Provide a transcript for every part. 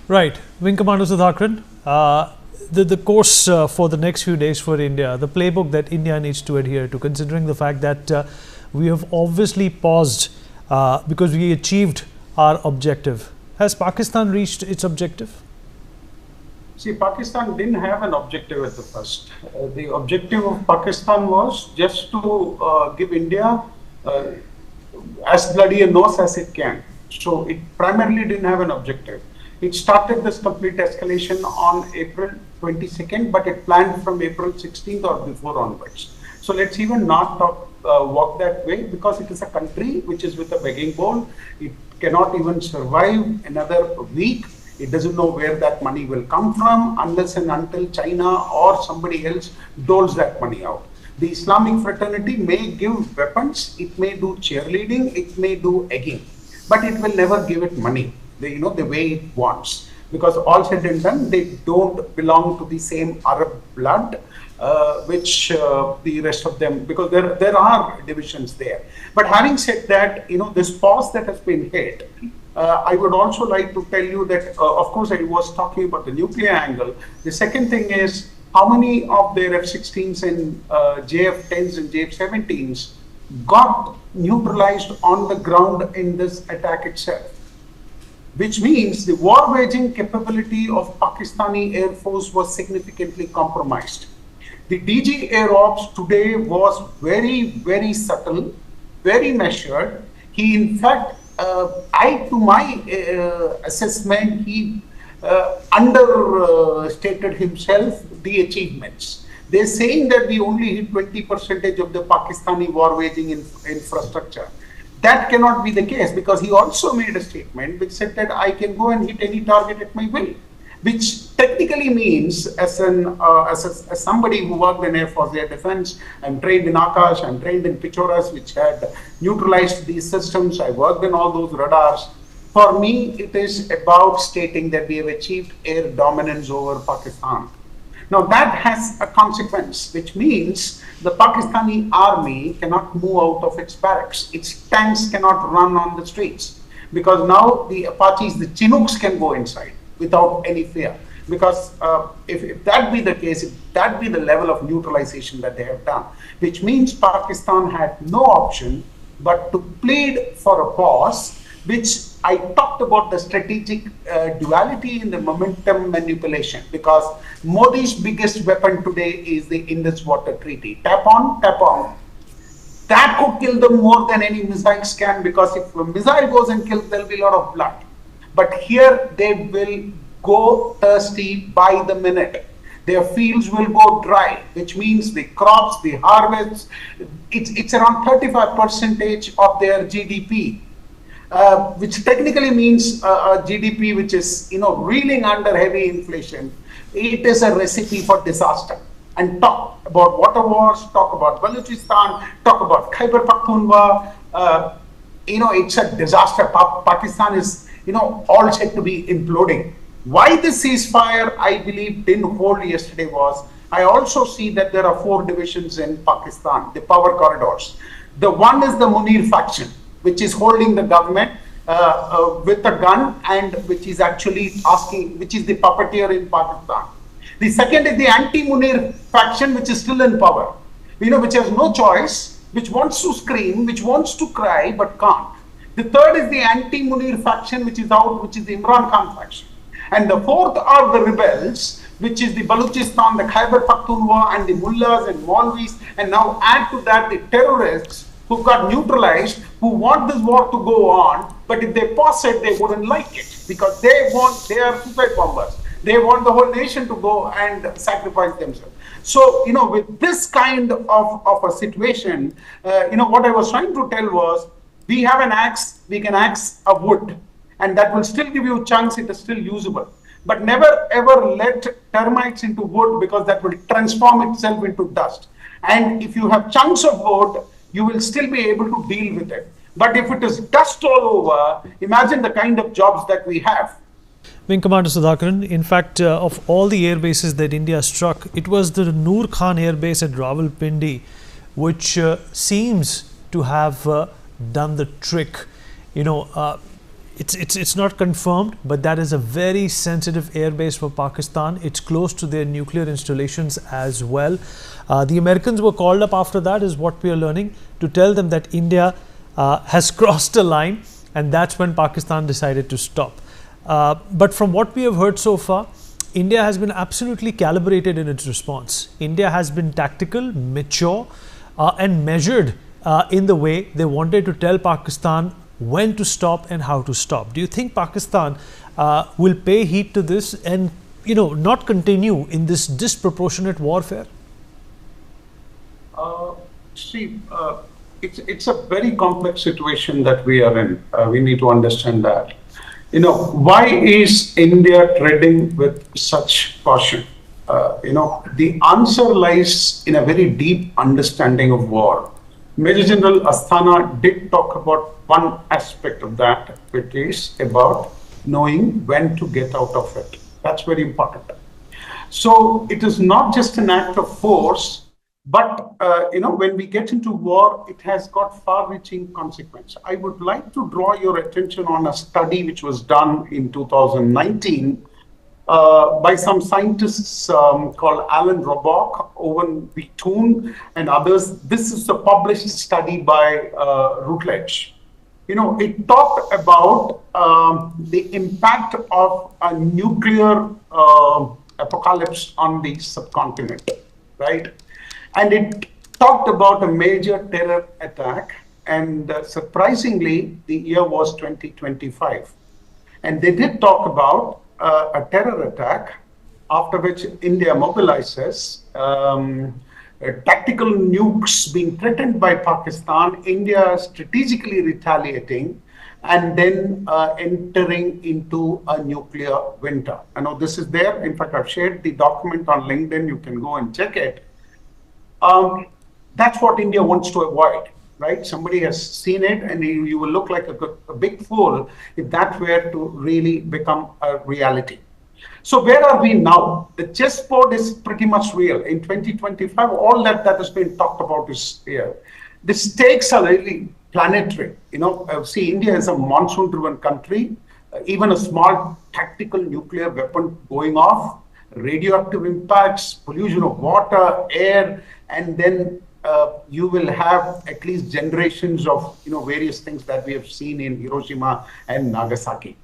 Right. Wing Commander Sudhakaran, the course for the next few days for India, the playbook that India needs to adhere to, considering the fact that we have obviously paused because we achieved our objective. Has Pakistan reached its objective? See, Pakistan didn't have an objective at the first. The objective of Pakistan was just to give India as bloody a nose as it can. So it primarily didn't have an objective. It started this complete escalation on April 22nd, but it planned from April 16th or before onwards. So let's even not walk that way, because it is a country which is with a begging bowl. It cannot even survive another week. It doesn't know where that money will come from unless and until China or somebody else doles that money out. The Islamic fraternity may give weapons, it may do cheerleading, it may do egging, but it will never give it money, the way it wants. Because all said and done, they don't belong to the same Arab blood, which the rest of them, because there are divisions there. But having said that, this pause that has been hit, I would also like to tell you that, of course, I was talking about the nuclear angle. The second thing is, how many of their F-16s and JF-10s and JF-17s got neutralized on the ground in this attack itself? Which means the war waging capability of Pakistani Air Force was significantly compromised. The DG Air Ops today was very, very subtle, very measured. He, in fact, to my assessment, he understated himself the achievements. They're saying that we only hit 20% of the Pakistani war waging infrastructure. That cannot be the case, because he also made a statement which said that I can go and hit any target at my will, which technically means, as somebody who worked in Air Force Air Defense, I'm trained in Akash, I'm trained in Pichoras, which had neutralized these systems, I worked in all those radars. For me, it is about stating that we have achieved air dominance over Pakistan. Now that has a consequence, which means the Pakistani army cannot move out of its barracks. Its tanks cannot run on the streets, because now the Apaches, the Chinooks, can go inside without any fear. Because if that be the case, if that be the level of neutralization that they have done, which means Pakistan had no option but to plead for a pause, which I talked about the strategic duality in the momentum manipulation, because Modi's biggest weapon today is the Indus Water Treaty. Tap on, tap on. That could kill them more than any missiles can, because if a missile goes and kills, there'll be a lot of blood. But here they will go thirsty by the minute. Their fields will go dry, which means the crops, the harvests, it's around 35% of their GDP. Which technically means a GDP which is reeling under heavy inflation. It is a recipe for disaster. And talk about water wars, talk about Balochistan, talk about Khyber Pakhtunkhwa. It's a disaster. Pakistan is all set to be imploding. Why the ceasefire, I believe, didn't hold yesterday was, I also see that there are 4 divisions in Pakistan, the power corridors. The one is the Munir faction, which is holding the government with a gun, and which is actually which is the puppeteer in Pakistan. The second is the anti-Munir faction, which is still in power, which has no choice, which wants to scream, which wants to cry, but can't. The third is the anti-Munir faction, which is out, which is the Imran Khan faction. And the fourth are the rebels, which is the Balochistan, the Khyber Pakhtunkhwa, and the mullahs and Maulvis, and now add to that the terrorists who got neutralized, who want this war to go on, but if they pause it, they wouldn't like it, because they are suicide bombers. They want the whole nation to go and sacrifice themselves. So, with this kind of a situation, what I was trying to tell was, we have an axe, we can axe a wood, and that will still give you chunks, it is still usable. But never ever let termites into wood, because that will transform itself into dust. And if you have chunks of wood, you will still be able to deal with it. But if it is dust all over, imagine the kind of jobs that we have. Wing Commander Sudhakaran, in fact, of all the air bases that India struck, it was the Noor Khan Air Base at Rawalpindi which seems to have done the trick. it's not confirmed, but that is a very sensitive airbase for Pakistan. It's close to their nuclear installations as well. The Americans were called up after that, is what we are learning, to tell them that India has crossed a line, and that's when Pakistan decided to stop. But from what we have heard so far, India has been absolutely calibrated in its response. India has been tactical, mature, and measured in the way they wanted to tell Pakistan when to stop and how to stop. Do you think Pakistan will pay heed to this and, not continue in this disproportionate warfare? It's a very complex situation that we are in. We need to understand that. Why is India treading with such caution? The answer lies in a very deep understanding of war. Major General Asthana did talk about one aspect of that, which is about knowing when to get out of it. That's very important. So it is not just an act of force, but when we get into war, it has got far-reaching consequences. I would like to draw your attention on a study which was done in 2019 by some scientists called Alan Robock, Owen B. Toon, and others. This is a published study by Routledge. It talked about the impact of a nuclear apocalypse on the subcontinent, right? And it talked about a major terror attack, and surprisingly, the year was 2025. And they did talk about a terror attack, after which India mobilizes, tactical nukes being threatened by Pakistan, India strategically retaliating, and then entering into a nuclear winter. I know this is there. In fact, I've shared the document on LinkedIn. You can go and check it. That's what India wants to avoid, right? Somebody has seen it, and you will look like a big fool if that were to really become a reality. So where are we now? The chessboard is pretty much real. In 2025, all that has been talked about is here. The stakes are really planetary. See, India is a monsoon-driven country. Even a small tactical nuclear weapon going off, radioactive impacts, pollution of water, air, and then you will have at least generations of various things that we have seen in Hiroshima and Nagasaki.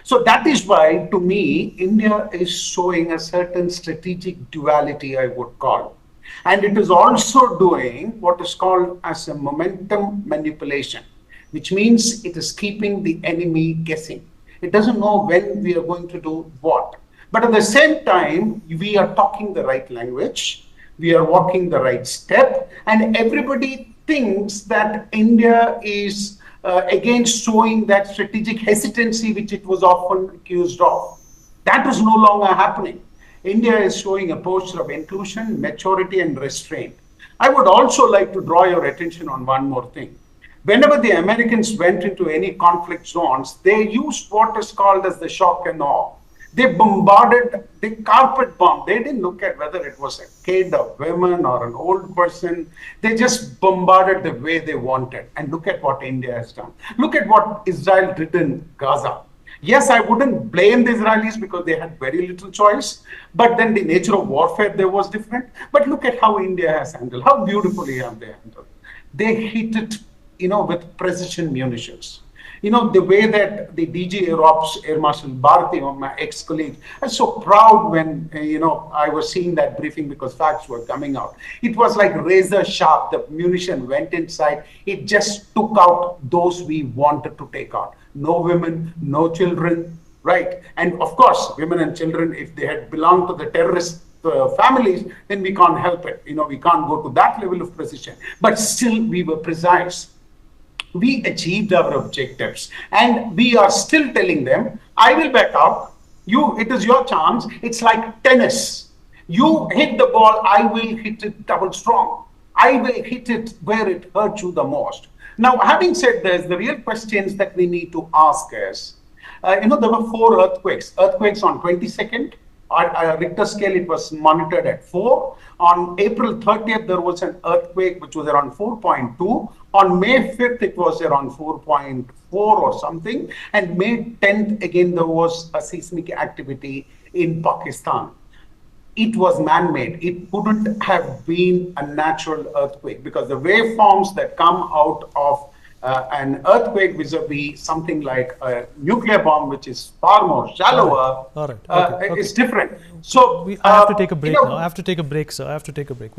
So that is why, to me, India is showing a certain strategic duality, I would call. And it is also doing what is called as a momentum manipulation, which means it is keeping the enemy guessing. It doesn't know when we are going to do what. But at the same time, we are talking the right language, we are walking the right step, and everybody thinks that India is again showing that strategic hesitancy which it was often accused of. That is no longer happening. India is showing a posture of inclusion, maturity, and restraint. I would also like to draw your attention on one more thing. Whenever the Americans went into any conflict zones, they used what is called as the shock and awe. They bombarded, they carpet bombed. They didn't look at whether it was a kid, a woman, or an old person. They just bombarded the way they wanted. And look at what India has done. Look at what Israel did in Gaza. Yes, I wouldn't blame the Israelis because they had very little choice. But then the nature of warfare there was different. But look at how India has handled. How beautifully have they handled. They hit it, with precision munitions. The way that the DG Air Ops, Air Marshal Bharati, my ex-colleague, I was so proud when, I was seeing that briefing because facts were coming out. It was like razor sharp. The munition went inside. It just took out those we wanted to take out. No women, no children, right? And of course, women and children, if they had belonged to the terrorist families, then we can't help it. We can't go to that level of precision. But still, we were precise. We achieved our objectives, and we are still telling them, I will back out. It is your chance. It's like tennis. You hit the ball, I will hit it double strong. I will hit it where it hurts you the most. Now, having said this, the real questions that we need to ask is, there were 4 earthquakes. Earthquakes on 22nd, Richter scale, it was monitored at 4. On April 30th, there was an earthquake which was around 4.2. On May 5th, it was around 4.4 or something. And May 10th, again, there was a seismic activity in Pakistan. It was man-made. It couldn't have been a natural earthquake because the waveforms that come out of an earthquake vis-a-vis something like a nuclear bomb, which is far more shallower, All right. Okay. is different. So I have to take a break now. I have to take a break, sir. I have to take a break.